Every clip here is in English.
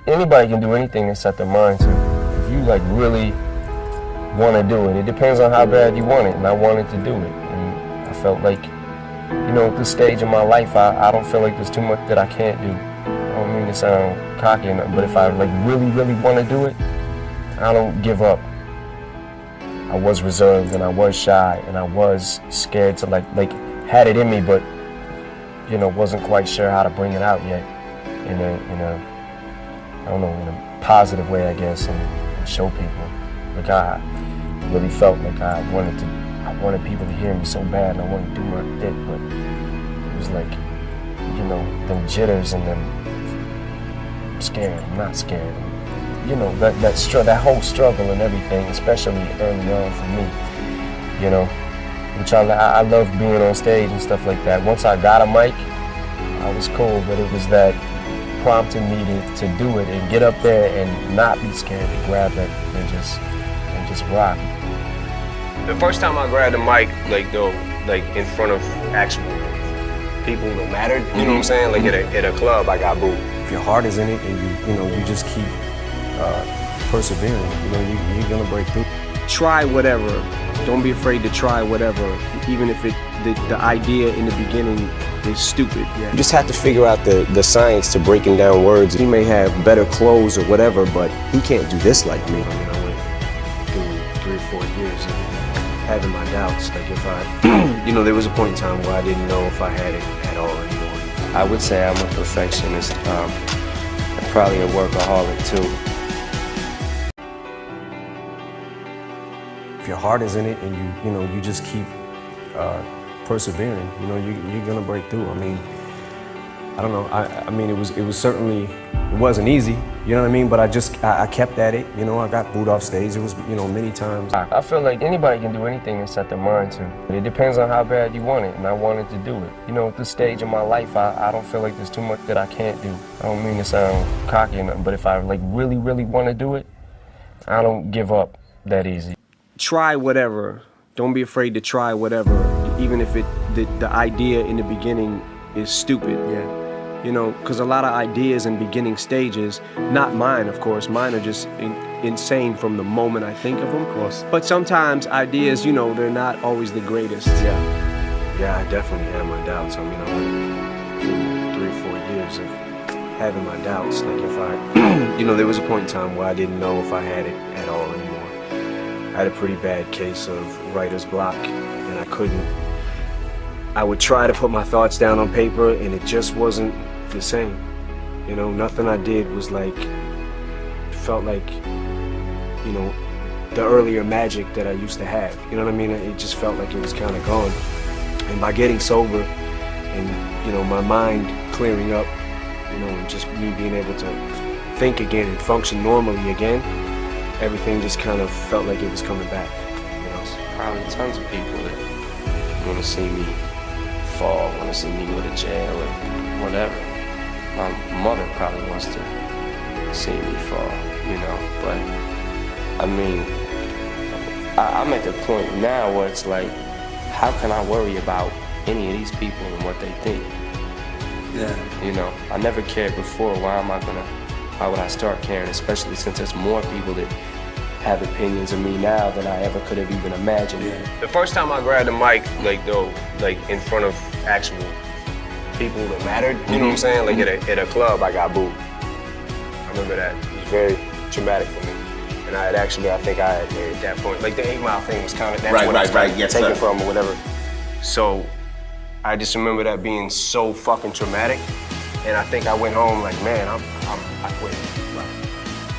Anybody can do anything they set their mind to. If you like really want to do it, it depends on how bad you want it, and I wanted to do it. And I felt like, you know, at this stage in my life, I don't feel like there's too much that I can't do. I don't mean to sound cocky or nothing, but if I like really want to do it, I don't give up. I was reserved and I was shy and I was scared to like had it in me, but you know, wasn't quite sure how to bring it out yet in a I don't know, in a positive way, I guess, and show people. Like I really felt like I wanted people to hear me so bad, and I wanted to do my bit, but it was like, you know, them jitters and them scared, I'm not scared. You know, that whole struggle and everything, especially early on for me, you know, which I love being on stage and stuff like that. Once I got a mic, I was cool, but it was that prompting me to do it and get up there and not be scared to grab it and just rock. The first time I grabbed the mic, like in front of actual people that mattered, you know what I'm saying? Like at a club, I got booed. If your heart is in it and you just keep persevering, you know, you're gonna break through. Try whatever. Don't be afraid to try whatever, even if the idea in the beginning is stupid. Yeah. You just have to figure out the science to breaking down words. He may have better clothes or whatever, but he can't do this like me. I mean, I went through 3 or 4 years of having my doubts. Like if I, you know, there was a point in time where I didn't know if I had it at all anymore. I would say I'm a perfectionist, and probably a workaholic too. If your heart is in it and you know, you just keep persevering, you know, you're gonna break through. I mean, I don't know. I mean, it was certainly, it wasn't easy, you know what I mean? But I kept at it. You know, I got booed off stage. It was, you know, many times. I feel like anybody can do anything they set their mind to. It depends on how bad you want it, and I wanted to do it. You know, at this stage in my life, I don't feel like there's too much that I can't do. I don't mean to sound cocky or nothing, but if I like really want to do it, I don't give up that easy. Try whatever. Don't be afraid to try whatever, even if the idea in the beginning is stupid. Yeah. You know, because a lot of ideas in beginning stages, not mine, of course. Mine are just insane from the moment I think of them. Of course. But sometimes ideas, you know, they're not always the greatest. Yeah, I definitely had my doubts. I mean, I went through 3 or 4 years of having my doubts. Like if I, you know, there was a point in time where I didn't know if I had it at all anymore. I had a pretty bad case of writer's block, and I would try to put my thoughts down on paper, and it just wasn't the same. You know, nothing I did was like, felt like, you know, the earlier magic that I used to have. You know what I mean? It just felt like it was kind of gone. And by getting sober and, you know, my mind clearing up, you know, and just me being able to think again and function normally again, everything just kind of felt like it was coming back. You know? Probably tons of people that want to see me fall, want to see me go to jail or whatever. My mother probably wants to see me fall, you know, but I mean, I'm at the point now where it's like, how can I worry about any of these people and what they think? Yeah. You know, I never cared before. Why would I start caring, especially since there's more people that have opinions of me now than I ever could have even imagined. Yeah. The first time I grabbed the mic, like in front of actual people that mattered, you know what I'm saying? Like at a club, I got booed. I remember that. It was very traumatic for me. And I think I had at that point, like the 8 Mile thing was kind of, that's what I was taken from or whatever. So I just remember that being so fucking traumatic. And I think I went home like, man, I quit.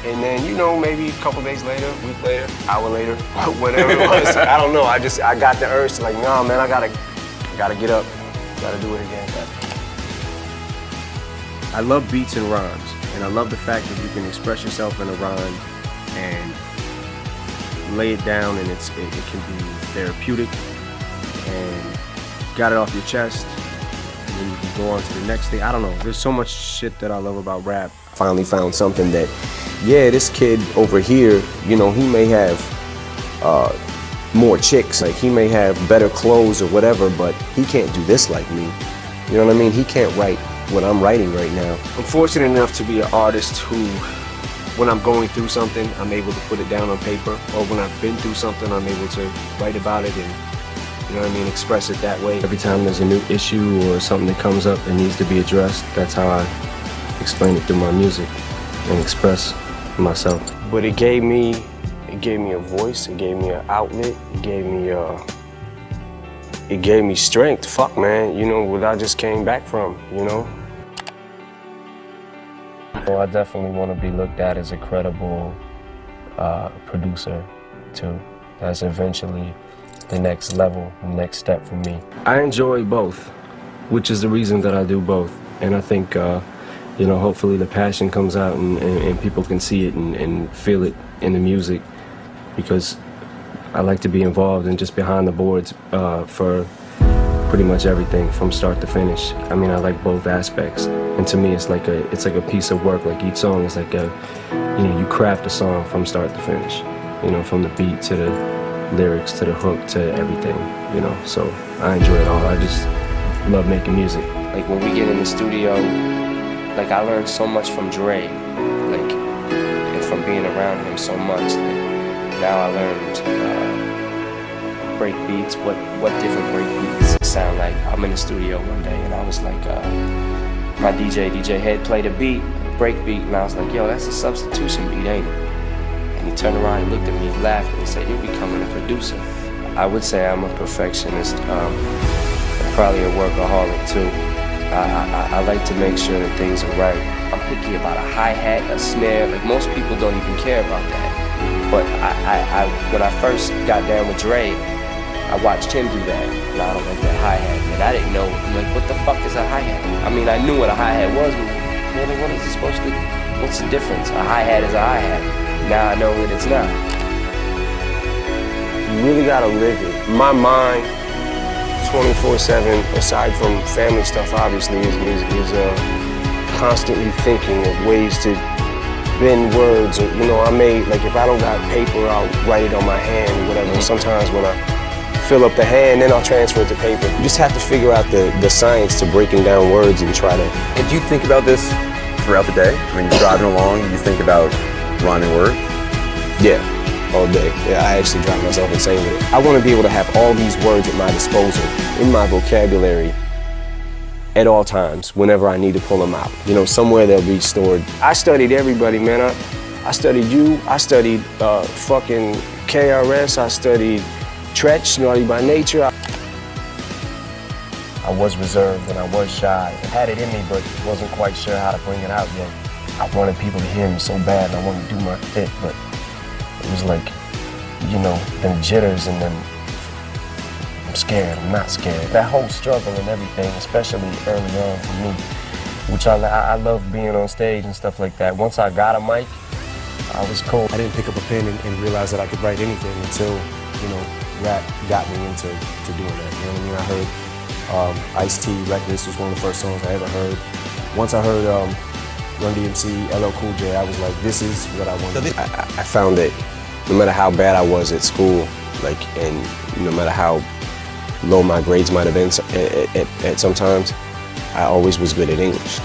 And then, you know, maybe a couple days later, a week later, hour later, whatever it was, I don't know. I got the urge to like, nah, man, I gotta get up, gotta do it again. I love beats and rhymes, and I love the fact that you can express yourself in a rhyme and lay it down, and it can be therapeutic, and got it off your chest, and then you can go on to the next thing. I don't know. There's so much shit that I love about rap. Finally found something that, yeah, this kid over here, you know, he may have more chicks, like he may have better clothes or whatever, but he can't do this like me. You know what I mean? He can't write what I'm writing right now. I'm fortunate enough to be an artist who, when I'm going through something, I'm able to put it down on paper, or when I've been through something, I'm able to write about it and, you know what I mean, express it that way. Every time there's a new issue or something that comes up that needs to be addressed, that's how I explain it through my music and express myself. But it gave me a voice, it gave me an outlet, it gave me strength. Fuck, man, you know, what I just came back from, you know? Well, I definitely want to be looked at as a credible producer too. That's eventually the next level, the next step for me. I enjoy both, which is the reason that I do both. And I think, you know, hopefully the passion comes out and people can see it and feel it in the music, because I like to be involved and just behind the boards for pretty much everything from start to finish. I mean, I like both aspects, and to me, it's like a piece of work. Like each song is like you craft a song from start to finish. You know, from the beat to the lyrics to the hook to everything. You know, so I enjoy it all. I just love making music. Like when we get in the studio, like I learned so much from Dre, like, and from being around him so much. Now I learned break beats, what different break beats sound like. I'm in the studio one day and I was like, my DJ Head played a beat, a break beat, and I was like, yo, that's a substitution beat, ain't it? And he turned around and looked at me, he laughed, and he said, you're becoming a producer. I would say I'm a perfectionist, and probably a workaholic too. I like to make sure that things are right. I'm picky about a hi-hat, a snare, like most people don't even care about that. But when I first got down with Dre, I watched him do that, and I don't like that hi-hat, and I didn't know, I'm like, what the fuck is a hi-hat? I mean, I knew what a hi-hat was, but what is it supposed to, what's the difference? A hi-hat is a hi-hat. Now I know that it's not. You really gotta live it. My mind, 24/7, aside from family stuff, obviously, is constantly thinking of ways to bend words, or, you know, I may, like, if I don't got paper, I'll write it on my hand or whatever. And sometimes when I fill up the hand, then I'll transfer it to paper. You just have to figure out the science to breaking down words and try to... And do you think about this throughout the day? When you're driving along, you think about rhyming words? Yeah, all day. Yeah, I actually drive myself insane with it. I want to be able to have all these words at my disposal in my vocabulary at all times, whenever I need to pull them out. You know, somewhere they'll be stored. I studied everybody, man. I studied you, I studied fucking KRS, I studied Tretch, Naughty by Nature. I was reserved and I was shy. I had it in me, but wasn't quite sure how to bring it out yet. I wanted people to hear me so bad, and I wanted to do my bit, but it was like, you know, them jitters and them, I'm scared, I'm not scared. That whole struggle and everything, especially early on for me, which I love being on stage and stuff like that. Once I got a mic, I was cool. I didn't pick up a pen and realize that I could write anything until, you know, rap got me into doing that. You know what I mean? I heard Ice-T, Reckless was one of the first songs I ever heard. Once I heard Run DMC, LL Cool J, I was like, this is what I want to do. I found that no matter how bad I was at school, like, and no matter how low my grades might have been at sometimes, I always was good at English.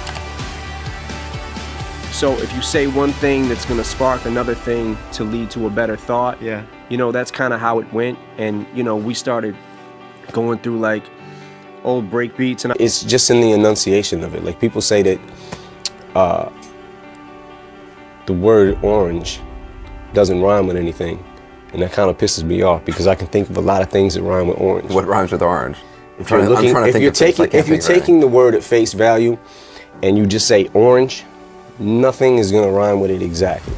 So if you say one thing that's gonna spark another thing to lead to a better thought, Yeah. you know, that's kind of how it went. And, you know, we started going through like old break beats, and It's just in the enunciation of it. Like, people say that the word orange doesn't rhyme with anything, and that kind of pisses me off because I can think of a lot of things that rhyme with orange. What rhymes with orange? If you're taking the word at face value and you just say orange, nothing is gonna rhyme with it exactly.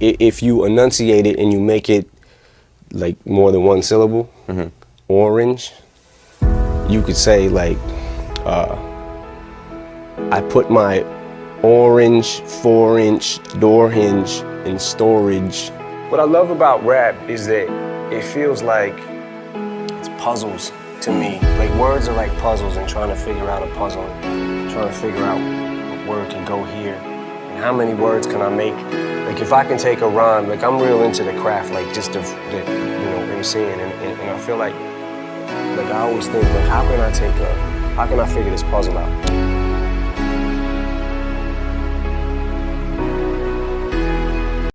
If you enunciate it and you make it like more than one syllable, orange, you could say like, I put my orange 4-inch door hinge in storage. what I love about rap is that it feels like it's puzzles to me. Like words are like puzzles, and trying to figure out a puzzle, trying to figure out what word can go here, and how many words can I make. Like if I can take a rhyme, like I'm real into the craft, like just the you know, MCing, and I feel like I always think, like how can I figure this puzzle out?